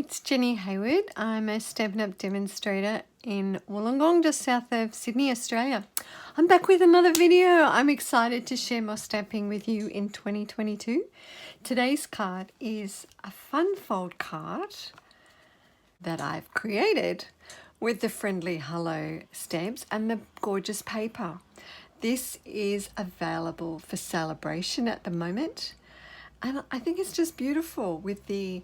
it's Jenny Hayward. I'm a Stampin' Up! Demonstrator in Wollongong, just south of Sydney, Australia. I'm back with another video. I'm excited to share more stamping with you in 2022. Today's card is a fun fold card that I've created with the friendly hello stamps and the gorgeous paper. This is available for Sale-A-Bration at the moment. And I think it's just beautiful with the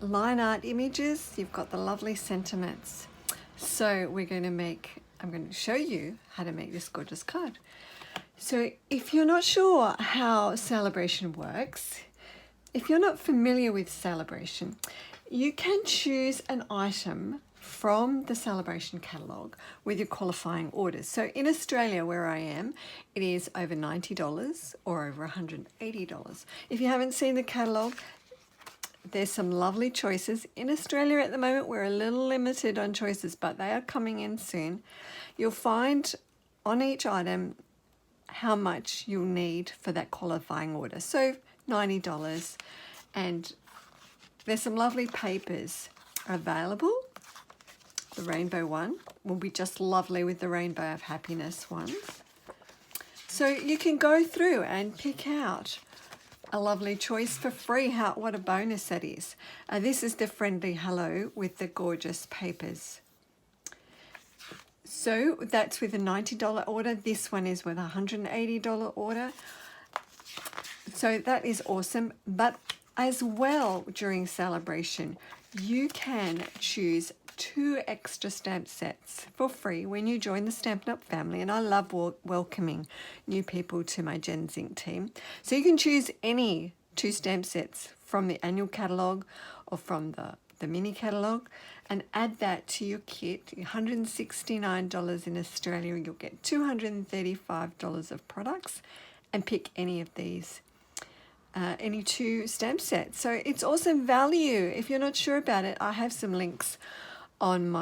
line art images. You've got the lovely sentiments. So I'm going to show you how to make this gorgeous card. So if you're not sure how Sale-A-Bration works, if you're not familiar with Sale-A-Bration, you can choose an item from the Sale-A-Bration catalogue with your qualifying orders. So in Australia, where I am, it is over $90 or over $180. If you haven't seen the catalogue, there's some lovely choices. In Australia at the moment, we're a little limited on choices, but they are coming in soon. You'll find on each item how much you'll need for that qualifying order. So $90, and there's some lovely papers available. The rainbow one will be just lovely with the Rainbow of Happiness ones. So you can go through and pick out a lovely choice for free. What a bonus that is. This is the friendly hello with the gorgeous papers. So that's with a $90 order. This one is with a $180 order. So that is awesome. But as well, during Sale-A-Bration, you can choose 2 extra stamp sets for free when you join the Stampin' Up! Family, and I love welcoming new people to my Gen Zinc team. So you can choose any 2 stamp sets from the annual catalogue or from the mini catalogue and add that to your kit. $169 in Australia, you'll get $235 of products, and pick any of these. Any 2 stamp sets. So it's awesome value. If you're not sure about it, I have some links on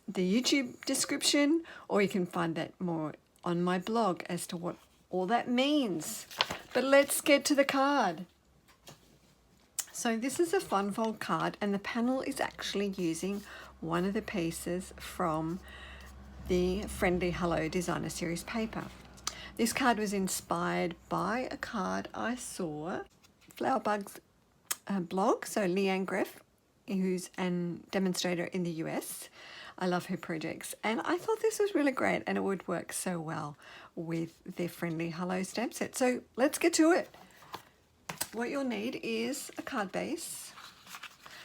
the YouTube description, or you can find that more on my blog as to what all that means. But let's get to the card. So this is a fun fold card, and the panel is actually using one of the pieces from the Friendly Hello Designer Series paper. This card was inspired by a card I saw, Flowerbug's blog, so Leanne Greff, who's a demonstrator in the US. I love her projects, and I thought this was really great, and it would work so well with their Friendly Hello stamp set. So let's get to it. What you'll need is a card base.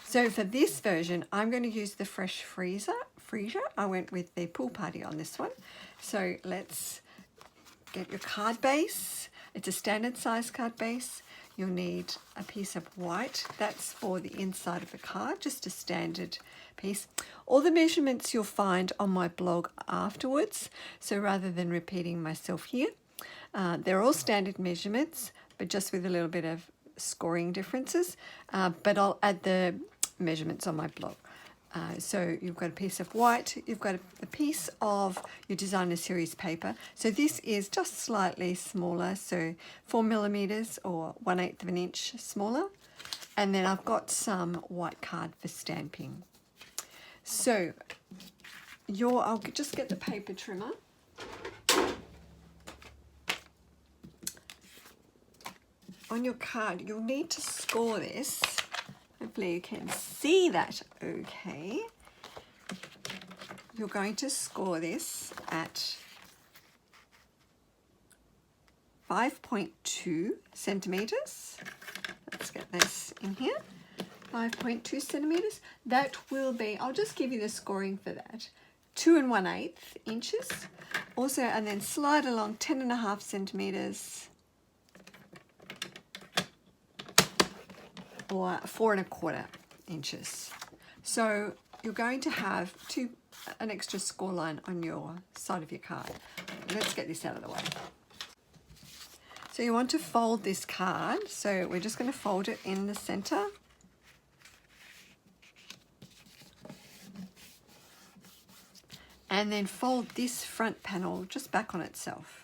So for this version, I'm going to use the Fresh Freezer. I went with the Pool Party on this one. So let's get your card base. It's a standard size card base. You'll need a piece of white. That's for the inside of the card, just a standard piece. All the measurements you'll find on my blog afterwards. So rather than repeating myself here, they're all standard measurements, but just with a little bit of scoring differences. But I'll add the measurements on my blog. So you've got a piece of white, you've got a piece of your Designer Series paper. So this is just slightly smaller, so 4mm or 1/8 of an inch smaller. And then I've got some white card for stamping. So I'll just get the paper trimmer. On your card, you'll need to score this. Hopefully you can see that okay. You're going to score this at 5.2 centimeters. Let's get this in here. 5.2 centimeters. That will be, I'll just give you the scoring for that. 2 1/8 inches. Also, and then slide along 10.5 centimeters. Or 4 1/4 inches. So you're going to have an extra score line on your side of your card. Let's get this out of the way. So you want to fold this card. So we're just going to fold it in the center. And then fold this front panel just back on itself.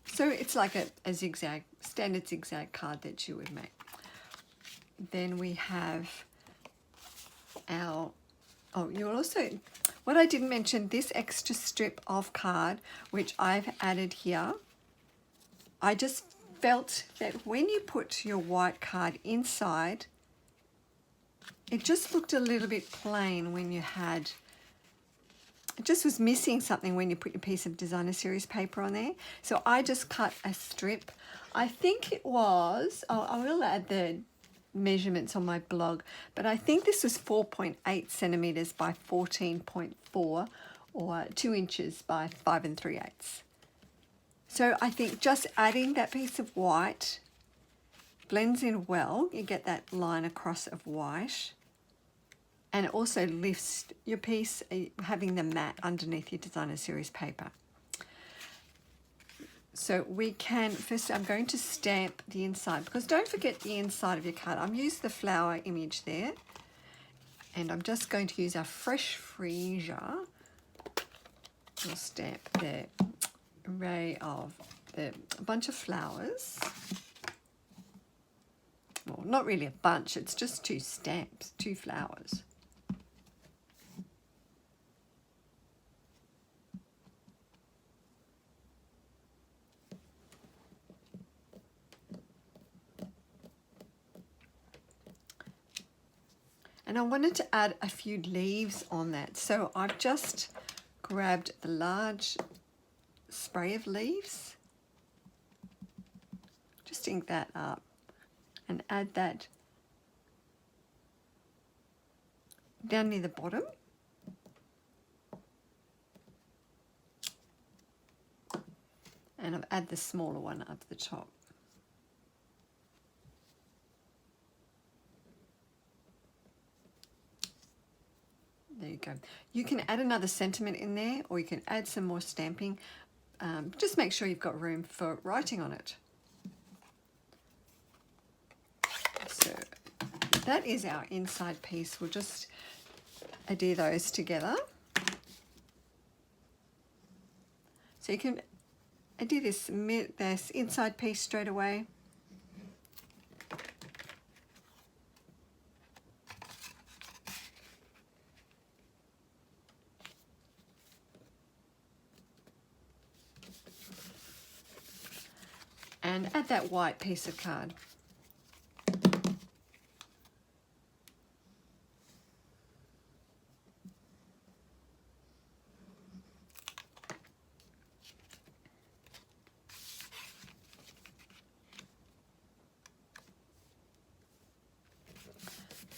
So it's like a zigzag, standard zigzag card that you would make. then we have our, oh, you'll also, what I didn't mention, this extra strip of card, which I've added here, I just felt that when you put your white card inside, it just looked a little bit plain when you had, it just was missing something when you put your piece of designer series paper on there. So I just cut a strip. I think it was, oh, I will add the measurements on my blog, but I think this was 4.8 centimeters by 14.4, or 2 inches by 5 3/8. So I think just adding that piece of white blends in well. You get that line across of white, and it also lifts your piece, having the matte underneath your designer series paper. So we can, first I'm going to stamp the inside, because don't forget the inside of your card. I'm using the flower image there, and I'm just going to use our fresh freesia. We'll stamp the array of a bunch of flowers. Well, not really a bunch, it's just 2 stamps, 2 flowers. And I wanted to add a few leaves on that. So I've just grabbed the large spray of leaves, just ink that up and add that down near the bottom. And I've added the smaller one up the top. There you go. You can add another sentiment in there, or you can add some more stamping. Just make sure you've got room for writing on it. So that is our inside piece. We'll just adhere those together. So you can adhere this inside piece straight away. And add that white piece of card.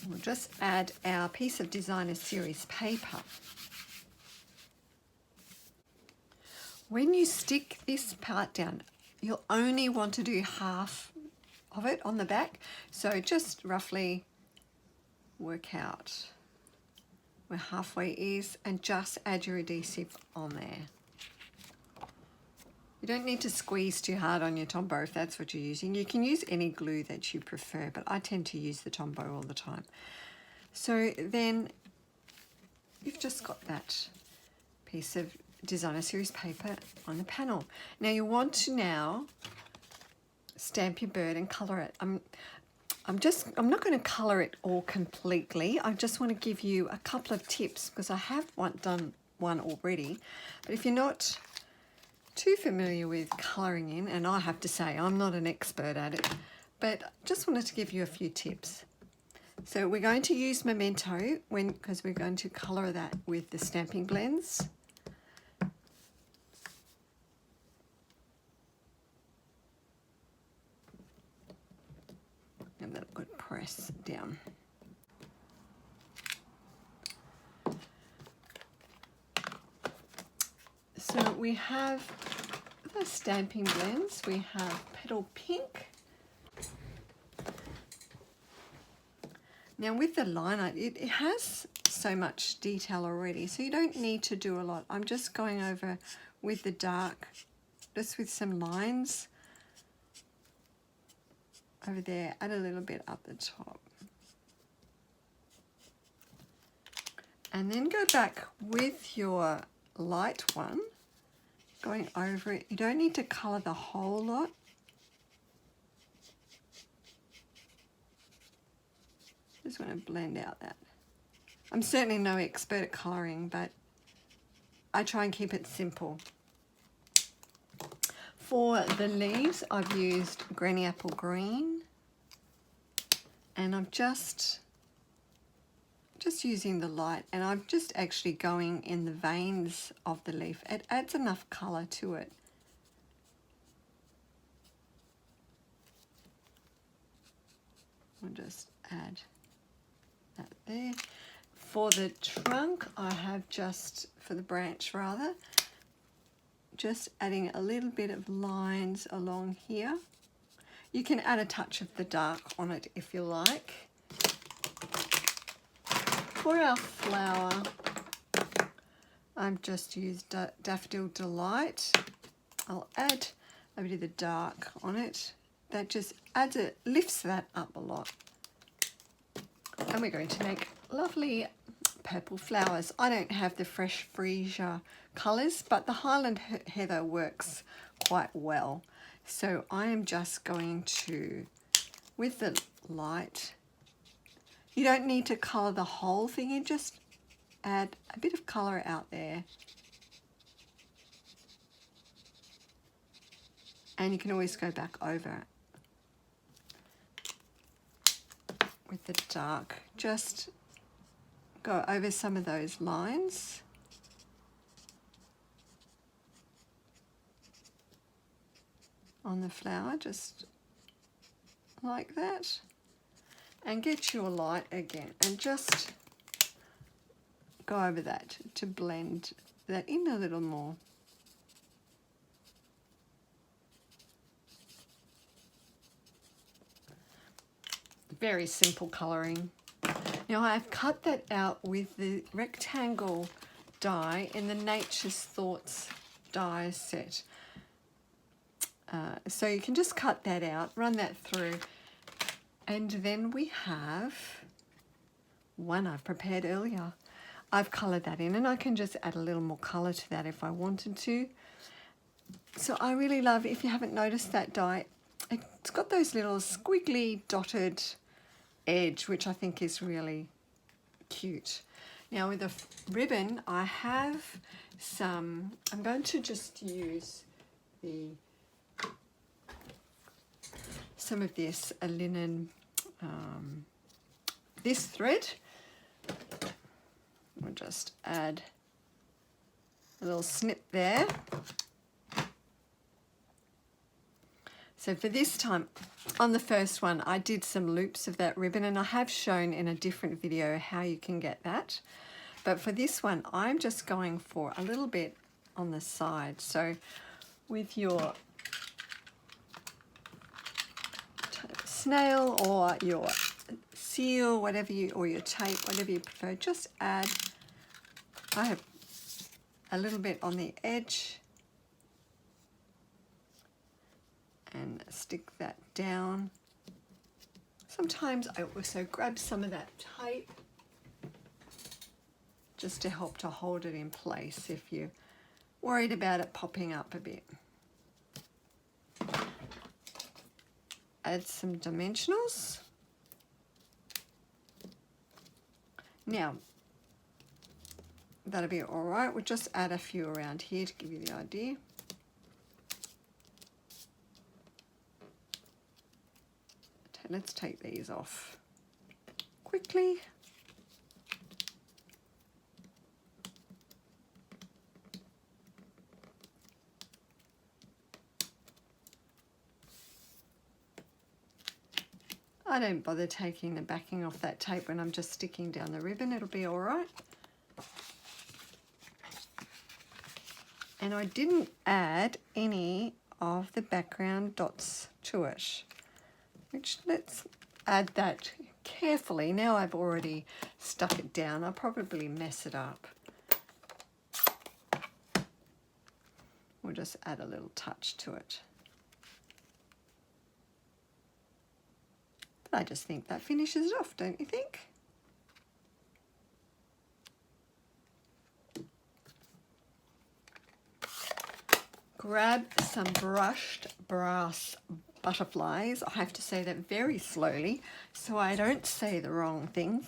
We'll just add our piece of designer series paper. When you stick this part down, you'll only want to do half of it on the back. So just roughly work out where halfway is and just add your adhesive on there. You don't need to squeeze too hard on your Tombow if that's what you're using. You can use any glue that you prefer, but I tend to use the Tombow all the time. So then you've just got that piece of designer series paper on the panel. Now you want to now stamp your bird and colour it. I'm not going to colour it all completely. I just want to give you a couple of tips, because I have done one already. But if you're not too familiar with colouring in, and I have to say I'm not an expert at it, but just wanted to give you a few tips. So we're going to use Memento because we're going to colour that with the Stampin Blends. And then a good press down. So we have the Stampin Blends. We have Petal Pink. Now with the liner, it has so much detail already, so you don't need to do a lot. I'm just going over with the dark, just with some lines over there, add a little bit up the top. And then go back with your light one, going over it. You don't need to colour the whole lot. Just want to blend out that. I'm certainly no expert at colouring, but I try and keep it simple. For the leaves, I've used Granny Apple Green, and I'm just using the light, and I'm just actually going in the veins of the leaf. It adds enough colour to it. I'll just add that there. For the trunk, I have just, for the branch rather, just adding a little bit of lines along here. You can add a touch of the dark on it if you like. For our flower, I've just used Daffodil Delight. I'll add a bit of the dark on it. That just adds it, lifts that up a lot. And we're going to make lovely purple flowers. I don't have the fresh freesia colours, but the Highland Heather works quite well. So I am just going to, with the light, you don't need to colour the whole thing, you just add a bit of colour out there. And you can always go back over it with the dark. Just go over some of those lines. On the flower, just like that. And get your light again and just go over that to blend that in a little more. Very simple colouring. Now I've cut that out with the rectangle die in the Nature's Thoughts die set. So you can just cut that out, run that through, and then we have one I've prepared earlier. I've coloured that in, and I can just add a little more colour to that if I wanted to. So I really love, if you haven't noticed that die, it's got those little squiggly dotted edge, which I think is really cute. Now with the ribbon, I have some, I'm going to just use some of this linen, this thread. We'll just add a little snip there. So for this time, on the first one, I did some loops of that ribbon, and I have shown in a different video how you can get that. But for this one, I'm just going for a little bit on the side. So with your snail or your seal, whatever you, or your tape, whatever you prefer, just add, I have a little bit on the edge and stick that down. Sometimes I also grab some of that tape just to help to hold it in place if you're worried about it popping up a bit. Add some dimensionals. Now, that'll be all right. We'll just add a few around here to give you the idea. Okay, let's take these off quickly. I don't bother taking the backing off that tape when I'm just sticking down the ribbon. It'll be all right. And I didn't add any of the background dots to it, which let's add that carefully. Now I've already stuck it down. I'll probably mess it up. We'll just add a little touch to it. But I just think that finishes it off, don't you think? Grab some brushed brass butterflies. I have to say that very slowly so I don't say the wrong thing.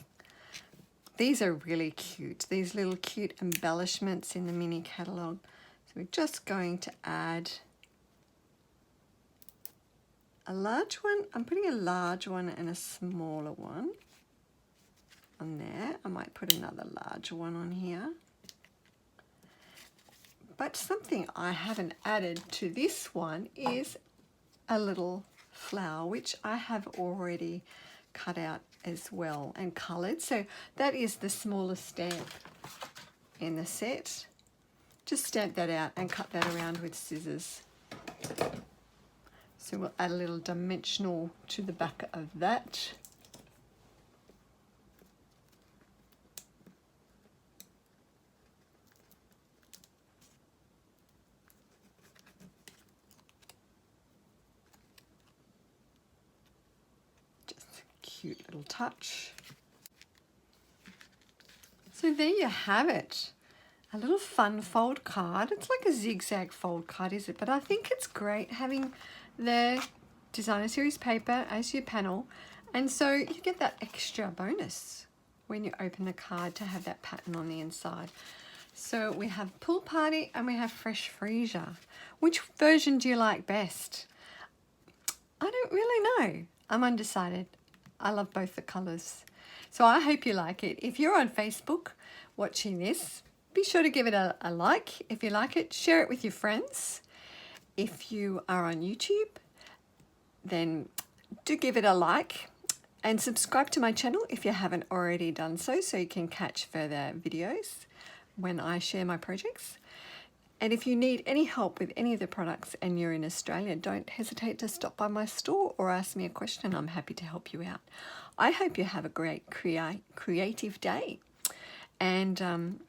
These are really cute, these little cute embellishments in the mini catalogue. So we're just going to add a large one. I'm putting a large one and a smaller one on there. I might put another large one on here. But something I haven't added to this one is a little flower, which I have already cut out as well and coloured. So that is the smallest stamp in the set. Just stamp that out and cut that around with scissors. So we'll add a little dimensional to the back of that. Cute little touch. So there you have it, a little fun fold card. It's like a zigzag fold card, is it? But I think it's great having the designer series paper as your panel, and so you get that extra bonus when you open the card to have that pattern on the inside. So we have Pool Party and we have Fresh Freesia. Which version do you like best? I don't really know. I'm undecided. I love both the colours. So I hope you like it. If you're on Facebook watching this, be sure to give it a like. If you like it, share it with your friends. If you are on YouTube, then do give it a like and subscribe to my channel if you haven't already done so, so you can catch further videos when I share my projects. And if you need any help with any of the products and you're in Australia, don't hesitate to stop by my store or ask me a question. I'm happy to help you out. I hope you have a great creative day, and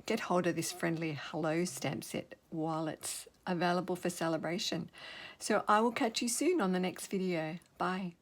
get hold of this friendly hello stamp set while it's available for Sale-A-Bration. So I will catch you soon on the next video. Bye.